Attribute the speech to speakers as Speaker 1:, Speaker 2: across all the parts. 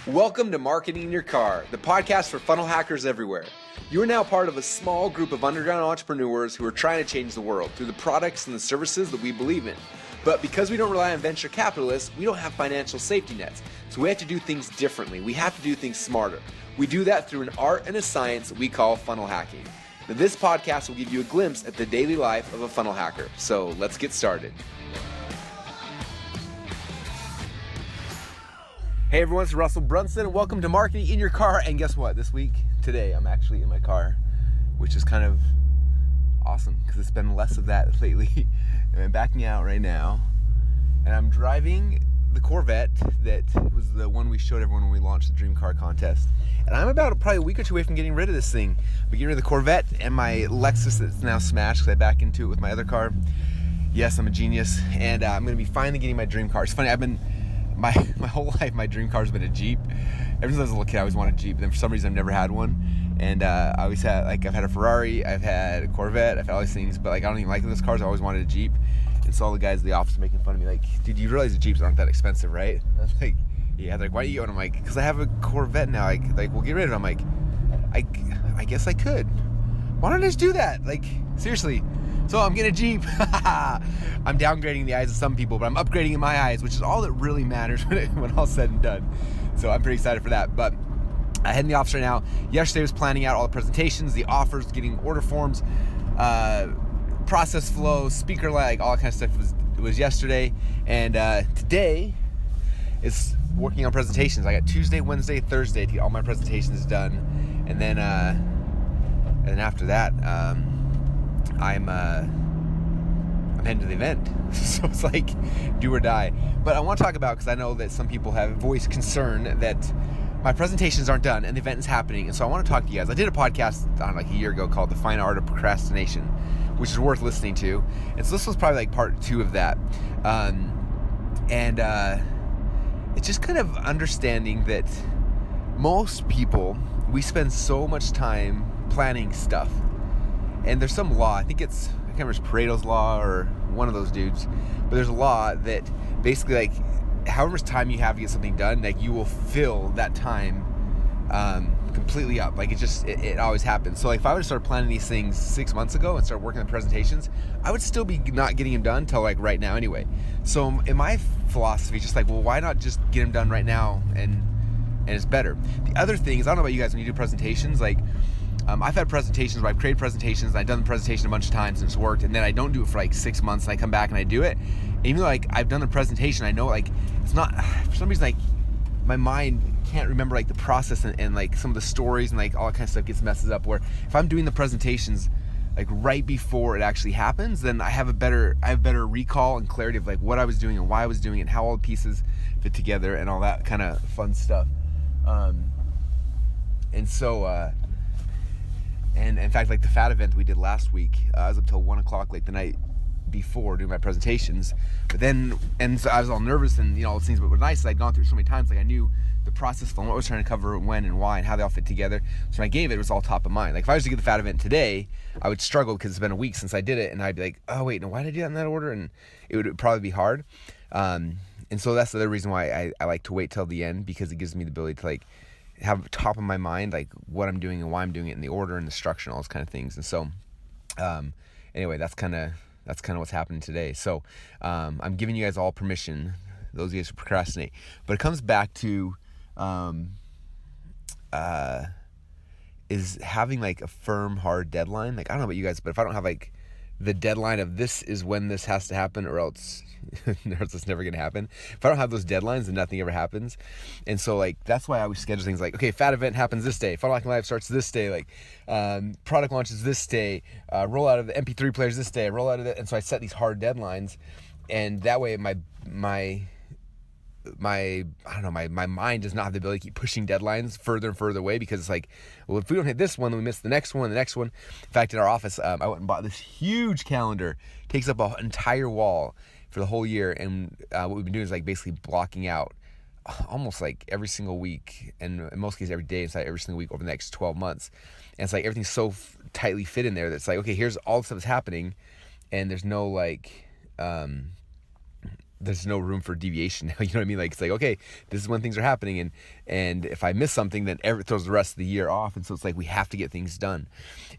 Speaker 1: Welcome to Marketing in Your Car, the podcast for funnel hackers everywhere. You are now part of a small group of underground entrepreneurs who are trying to change the world through the products and the services that we believe in. But because we don't rely on venture capitalists, we don't have financial safety nets. So we have to do things differently. We have to do things smarter. We do that through an art and a science that we call funnel hacking. Now, this podcast will give you a glimpse at the daily life of a funnel hacker. So let's get started. Hey everyone, it's Russell Brunson. Welcome to Marketing in Your Car. And guess what? Today, I'm actually in my car, which is kind of awesome because it's been less of that lately. And I'm backing out right now, and I'm driving the Corvette that was the one we showed everyone when we launched the Dream Car Contest. And I'm about probably a week or two away from getting rid of this thing. I'm getting rid of the Corvette and my Lexus that's now smashed because I back into it with my other car. Yes, I'm a genius, and I'm going to be finally getting my dream car. It's funny, my whole life, my dream car's been a Jeep. Ever since I was a little kid, I always wanted a Jeep. And then for some reason, I've never had one. And I always had, I've had a Ferrari, I've had a Corvette, I've had all these things. But I don't even like those cars. I always wanted a Jeep. And so all the guys at the office are making fun of me, like, dude, you realize the Jeeps aren't that expensive, right? I was like, yeah. They're like, why do you go? And I'm like, because I have a Corvette now. Like, we'll get rid of it. I'm like, I guess I could. Why don't I just do that? Like, seriously. So I'm getting a Jeep. I'm downgrading in the eyes of some people, but I'm upgrading in my eyes, which is all that really matters when all's said and done. So I'm pretty excited for that. But I head in the office right now. Yesterday was planning out all the presentations, the offers, getting order forms, process flow, speaker lag, all that kind of stuff was yesterday. And today is working on presentations. I got Tuesday, Wednesday, Thursday to get all my presentations done. And then after that, I'm heading to the event. So it's like do or die. But I want to talk about, because I know that some people have voiced concern that my presentations aren't done and the event is happening. And so I want to talk to you guys. I did a podcast like a year ago called The Fine Art of Procrastination, which is worth listening to. And so this was probably like part 2 of that. It's just kind of understanding that most people, we spend so much time planning stuff. And there's some law, I can't remember if it's Pareto's law or one of those dudes, but there's a law that basically, like, however much time you have to get something done, like, you will fill that time completely up. Like, it always happens. So, like, if I would have started planning these things 6 months ago and start working on presentations, I would still be not getting them done till, like, right now anyway. So, in my philosophy, just like, well, why not just get them done right now and it's better. The other thing is, I don't know about you guys, when you do presentations, like, I've had presentations where I've created presentations and I've done the presentation a bunch of times and it's worked, and then I don't do it for like 6 months and I come back and I do it. And even though like I've done the presentation, I know like it's not, for some reason, like my mind can't remember like the process and like some of the stories and like all that kind of stuff gets messes up, where if I'm doing the presentations like right before it actually happens, then I have better recall and clarity of like what I was doing and why I was doing it and how all the pieces fit together and all that kind of fun stuff. And in fact, like the FAT event we did last week, I was up till 1 o'clock like the night before doing my presentations. But then, and so I was all nervous and all those things, but what was nice is I'd gone through so many times, like I knew the process flow and what I was trying to cover, when and why and how they all fit together. So when I gave it, it was all top of mind. Like if I was to get the FAT event today, I would struggle because it's been a week since I did it, and I'd be like, oh wait, no, why did I do that in that order? And it would probably be hard. And so that's the other reason why I like to wait till the end, because it gives me the ability to like have top of my mind like what I'm doing and why I'm doing it in the order and the structure and all those kind of things. And so anyway, that's kind of what's happening today. So I'm giving you guys all permission, those of you guys who procrastinate, but it comes back to is having like a firm, hard deadline. Like I don't know about you guys, but if I don't have like the deadline of this is when this has to happen or else it's never going to happen. If I don't have those deadlines, then nothing ever happens. And so like that's why I always schedule things like, okay, FAT event happens this day, Funnel Hacking Live starts this day, like product launches this day, rollout of the MP3 players this day, rollout of it. And so I set these hard deadlines, and that way my mind does not have the ability to keep pushing deadlines further and further away, because it's like, well, if we don't hit this one, then we miss the next one, the next one. In fact, in our office, I went and bought this huge calendar, takes up an entire wall for the whole year. And what we've been doing is like basically blocking out almost like every single week, and in most cases every day inside every single week over the next 12 months. And it's like everything's so tightly fit in there that's like, okay, here's all the stuff that's happening, and there's no like there's no room for deviation now. You know what I mean? Like, it's like, okay, this is when things are happening, and if I miss something, then it throws the rest of the year off. And so it's like we have to get things done.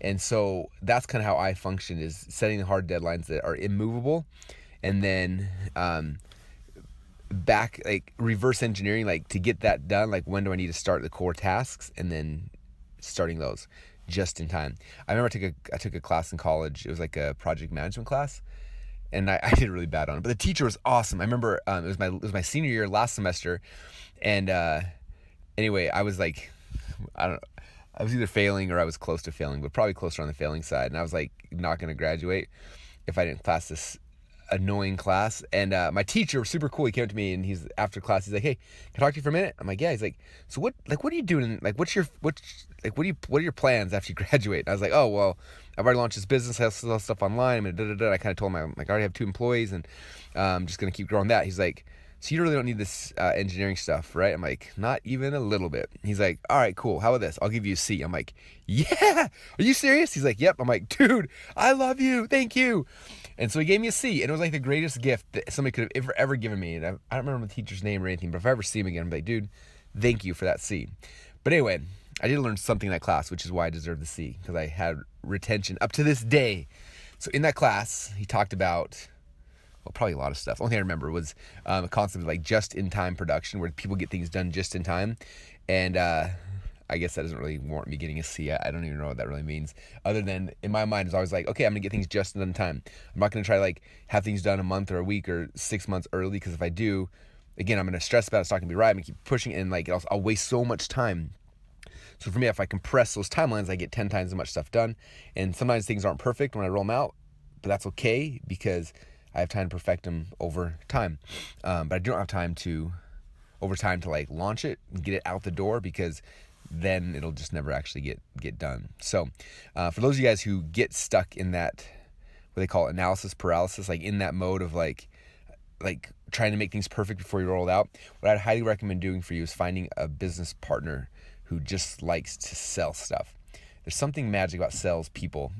Speaker 1: And so that's kind of how I function, is setting the hard deadlines that are immovable, and then like reverse engineering, like to get that done, like when do I need to start the core tasks, and then starting those just in time. I remember I took a class in college. It was like a project management class, and I did really bad on it, but the teacher was awesome. I remember it was my senior year, last semester, and anyway, I was like, I don't know, I was either failing or I was close to failing, but probably closer on the failing side, and I was like not going to graduate if I didn't pass this annoying class. And my teacher was super cool. He came up to me, and after class, he's like, "Hey, can I talk to you for a minute?" I'm like, "Yeah." He's like, "So what are you doing? Like, what are your plans after you graduate?" And I was like, "Oh, well, I've already launched this business. I sell stuff online. I mean, I kind of told him, I'm like, I already have 2 employees, and I'm just gonna keep growing that." He's like, "So you really don't need this engineering stuff, right?" I'm like, "Not even a little bit." He's like, "All right, cool. How about this? I'll give you a C." I'm like, "Yeah, are you serious?" He's like, "Yep." I'm like, "Dude, I love you. Thank you." And so he gave me a C, and it was like the greatest gift that somebody could have ever given me. And I don't remember the teacher's name or anything, but if I ever see him again, I'm like, "Dude, thank you for that C." But anyway, I did learn something in that class, which is why I deserve the C, because I had retention up to this day. So in that class, he talked about, well, probably a lot of stuff. The only thing I remember was a concept of like just-in-time production, where people get things done just in time. And I guess that doesn't really warrant me getting a C. I don't even know what that really means. Other than, in my mind, it's always like, okay, I'm going to get things just in time. I'm not going to try to like have things done a month or a week or 6 months early, because if I do, again, I'm going to stress about it. It's not going to be right. I'm going to keep pushing it, and like I'll waste so much time. So for me, if I compress those timelines, I get 10 times as much stuff done. And sometimes things aren't perfect when I roll them out, but that's okay, because I have time to perfect them over time. But I don't have time to like launch it and get it out the door, because then it'll just never actually get done. So for those of you guys who get stuck in that, what they call analysis paralysis, like in that mode of like trying to make things perfect before you roll it out, what I'd highly recommend doing for you is finding a business partner who just likes to sell stuff. There's something magic about sales people.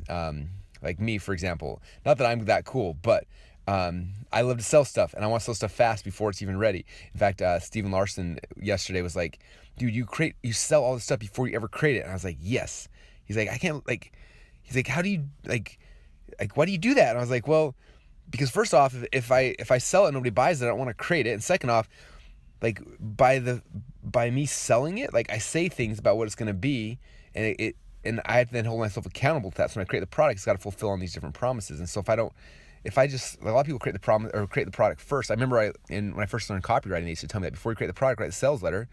Speaker 1: Like me, for example, not that I'm that cool, but I love to sell stuff, and I want to sell stuff fast before it's even ready. In fact, Steven Larson yesterday was like, "Dude, you sell all this stuff before you ever create it." And I was like, "Yes." He's like, he's like, "How do you like why do you do that?" And I was like, "Well, because first off, if I sell it and nobody buys it, I don't want to create it. And second off, like by me selling it, like I say things about what it's going to be, and and I have to then hold myself accountable to that. So when I create the product, it's got to fulfill on these different promises. And so if I just, a lot of people create the product first. I remember when I first learned copywriting, they used to tell me that before you create the product, write the sales letter,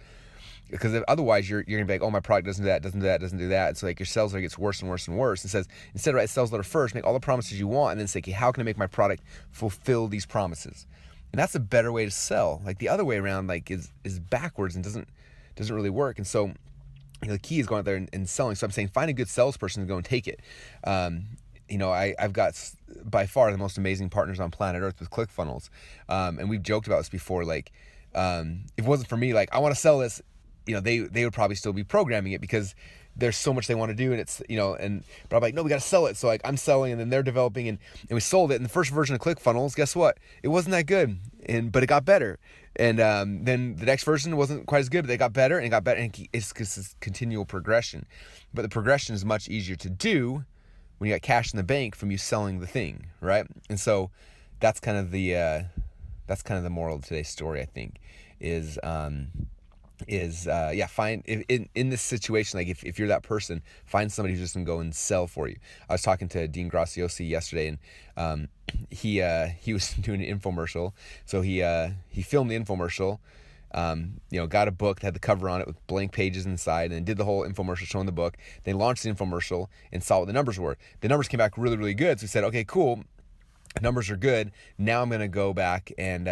Speaker 1: because otherwise you're gonna be like, "Oh, my product doesn't do that, doesn't do that, doesn't do that." It's like your sales letter gets worse and worse and worse. It says, instead, write the sales letter first, make all the promises you want, and then say, "Okay, how can I make my product fulfill these promises?" And that's a better way to sell. Like the other way around, like is backwards and doesn't really work. And so, the key is going out there and selling. So I'm saying, find a good salesperson to go and take it. I've got by far the most amazing partners on planet Earth with ClickFunnels. And we've joked about this before. Like, if it wasn't for me, like, I want to sell this, they would probably still be programming it, because there's so much they want to do, and it's, but I'm like, "No, we got to sell it." So like I'm selling, and then they're developing, and we sold it. And the first version of ClickFunnels, guess what? It wasn't that good, but it got better. And then the next version wasn't quite as good, but they got better and it got better. And it's this continual progression. But the progression is much easier to do when you got cash in the bank from you selling the thing, right? And so that's kind of the moral of today's story, I think, find in this situation, like if you're that person, find somebody who's just gonna go and sell for you. I was talking to Dean Graziosi yesterday, and he was doing an infomercial. So he filmed the infomercial, got a book that had the cover on it with blank pages inside, and did the whole infomercial showing the book. They launched the infomercial and saw what the numbers were. The numbers came back really, really good. So we said, "Okay, cool, numbers are good. Now I'm gonna go back and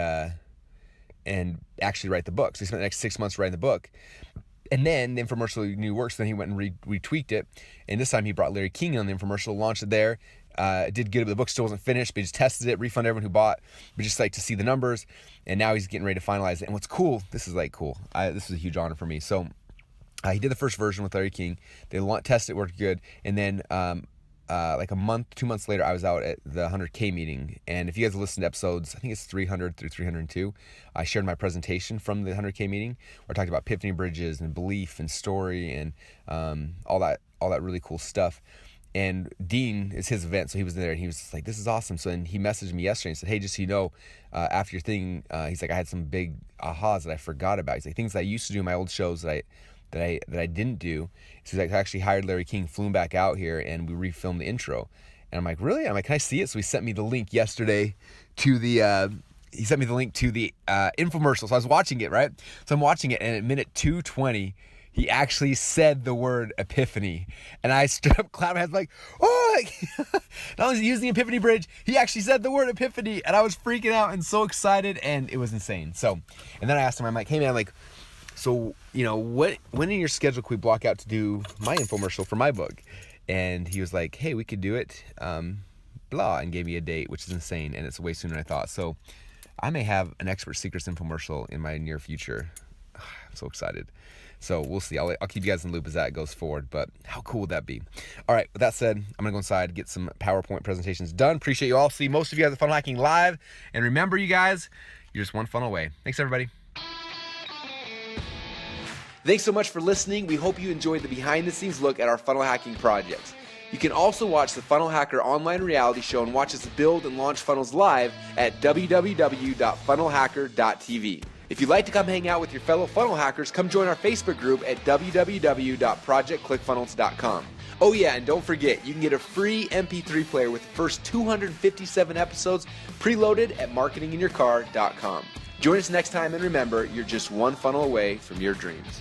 Speaker 1: actually write the book." So he spent the next 6 months writing the book. And then the infomercial he knew worked, so then he went and retweaked it. And this time he brought Larry King on the infomercial, launched it there. Did good, but the book still wasn't finished, but he just tested it, refunded everyone who bought, but just like to see the numbers. And now he's getting ready to finalize it. And what's cool, this is cool. This is a huge honor for me. So he did the first version with Larry King. They tested it, worked good. And then like a month, 2 months later, I was out at the 100K meeting. And if you guys listen to episodes, I think it's 300 through 302, I shared my presentation from the 100K meeting where I talked about epiphany bridges and belief and story and all that really cool stuff. And Dean, is his event, so he was there, and he was just like, this is awesome. So then he messaged me yesterday and said, hey, just so you know, after your thing, he's like, I had some big ahas that I forgot about. He's like, things that I used to do in my old shows that I didn't do. So he's like, I actually hired Larry King, flew him back out here, and we refilmed the intro. And I'm like, really? I'm like, can I see it? So he sent me the link yesterday to the infomercial. So I was watching it, right? So I'm watching it, and at minute 2:20, he actually said the word epiphany. And I stood up, clapped my hands, like, oh! Not only using the epiphany bridge, he actually said the word epiphany. And I was freaking out and so excited, and it was insane. So, and then I asked him, I'm like, hey man, like, so, you know, when in your schedule could we block out to do my infomercial for my book? And he was like, hey, we could do it, blah, and gave me a date, which is insane, and it's way sooner than I thought. So I may have an Expert Secrets infomercial in my near future. I'm so excited. So we'll see. I'll keep you guys in the loop as that goes forward, but how cool would that be? All right, with that said, I'm going to go inside, get some PowerPoint presentations done. Appreciate you all. See most of you guys at Funnel Hacking Live. And remember, you guys, you're just one funnel away. Thanks, everybody. Thanks so much for listening. We hope you enjoyed the behind-the-scenes look at our funnel hacking projects. You can also watch the Funnel Hacker online reality show and watch us build and launch funnels live at www.funnelhacker.tv. If you'd like to come hang out with your fellow funnel hackers, come join our Facebook group at www.projectclickfunnels.com. Oh yeah, and don't forget, you can get a free MP3 player with the first 257 episodes preloaded at marketinginyourcar.com. Join us next time, and remember, you're just one funnel away from your dreams.